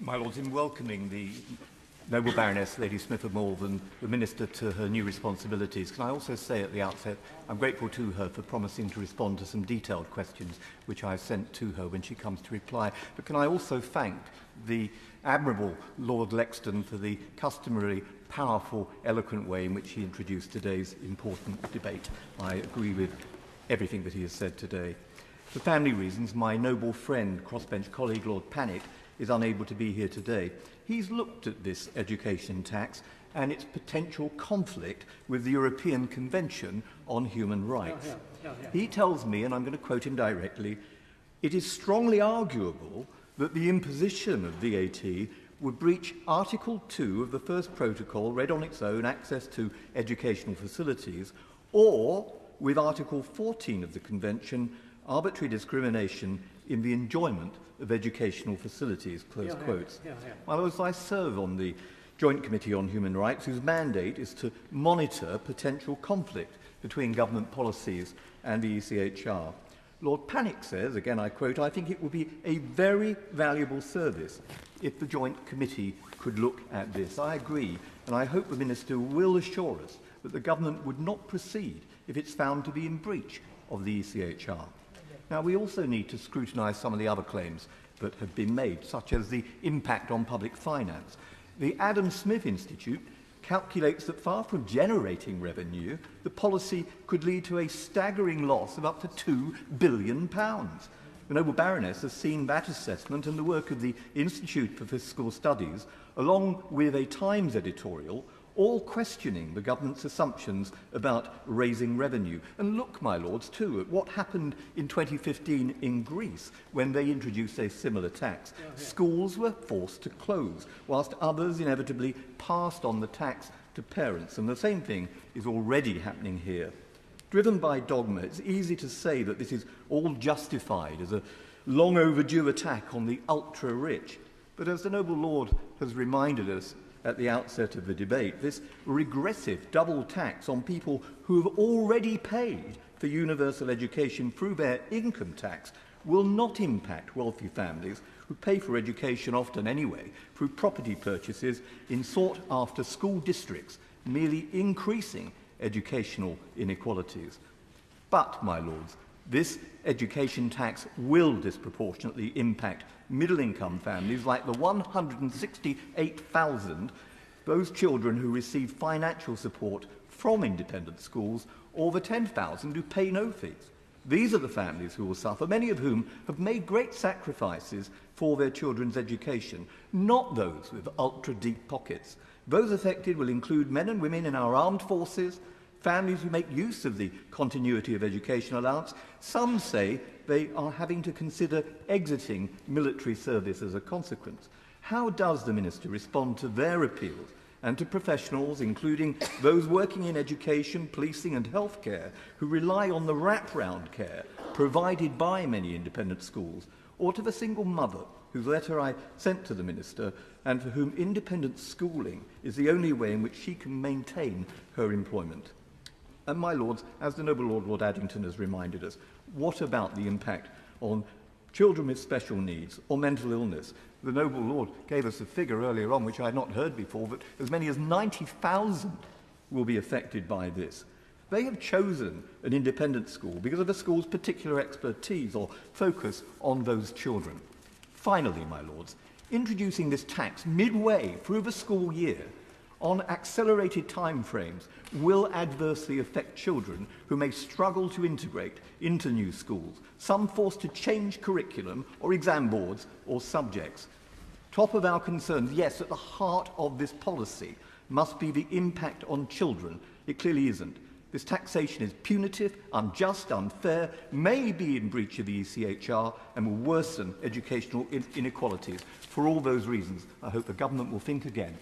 My Lords, in welcoming the Noble Baroness Lady Smith of Malvern, the Minister, to her new responsibilities, can I also say at the outset I'm grateful to her for promising to respond to some detailed questions which I have sent to her when she comes to reply. But can I also thank the admirable Lord Lexton for the customary, powerful, eloquent way in which he introduced today's important debate. I agree with everything that he has said today. For family reasons, my noble friend, crossbench colleague Lord Panic, is unable to be here today. He's looked at this education tax and its potential conflict with the European Convention on Human Rights. He tells me, and I'm going to quote him directly, it is strongly arguable that the imposition of VAT would breach Article 2 of the first protocol, read on its own, access to educational facilities, or with Article 14 of the Convention, arbitrary discrimination in the enjoyment of educational facilities, close quotes. Well, as I serve on the Joint Committee on Human Rights, whose mandate is to monitor potential conflict between government policies and the ECHR, Lord Panic says, again I quote, I think it would be a very valuable service if the Joint Committee could look at this. I agree, and I hope the Minister will assure us that the government would not proceed if it's found to be in breach of the ECHR. Now, we also need to scrutinise some of the other claims that have been made, such as the impact on public finance. The Adam Smith Institute calculates that far from generating revenue, the policy could lead to a staggering loss of up to £2 billion. The Noble Baroness has seen that assessment and the work of the Institute for Fiscal Studies, along with a Times editorial, all questioning the government's assumptions about raising revenue. And look, my lords, too, at what happened in 2015 in Greece when they introduced a similar tax. Schools were forced to close, whilst others inevitably passed on the tax to parents. And the same thing is already happening here. Driven by dogma, it's easy to say that this is all justified as a long overdue attack on the ultra-rich. But as the Noble Lord has reminded us at the outset of the debate, this regressive double tax on people who have already paid for universal education through their income tax will not impact wealthy families who pay for education often anyway through property purchases in sought-after school districts, merely increasing educational inequalities. But, my lords, this education tax will disproportionately impact middle-income families like the 168,000, those children who receive financial support from independent schools, or the 10,000 who pay no fees. These are the families who will suffer, many of whom have made great sacrifices for their children's education, not those with ultra-deep pockets. Those affected will include men and women in our armed forces, families who make use of the continuity of education allowance. Some say they are having to consider exiting military service as a consequence. How does the Minister respond to their appeals and to professionals, including those working in education, policing and healthcare, who rely on the wraparound care provided by many independent schools, or to the single mother whose letter I sent to the Minister and for whom independent schooling is the only way in which she can maintain her employment? And, my lords, as the Noble Lord Addington has reminded us, what about the impact on children with special needs or mental illness? The Noble Lord gave us a figure earlier on, which I had not heard before, but as many as 90,000 will be affected by this. They have chosen an independent school because of the school's particular expertise or focus on those children. Finally, my lords, introducing this tax midway through the school year on accelerated timeframes will adversely affect children who may struggle to integrate into new schools, some forced to change curriculum or exam boards or subjects. Top of our concerns, yes, at the heart of this policy must be the impact on children. It clearly isn't. This taxation is punitive, unjust, unfair, may be in breach of the ECHR and will worsen educational inequalities. For all those reasons, I hope the government will think again.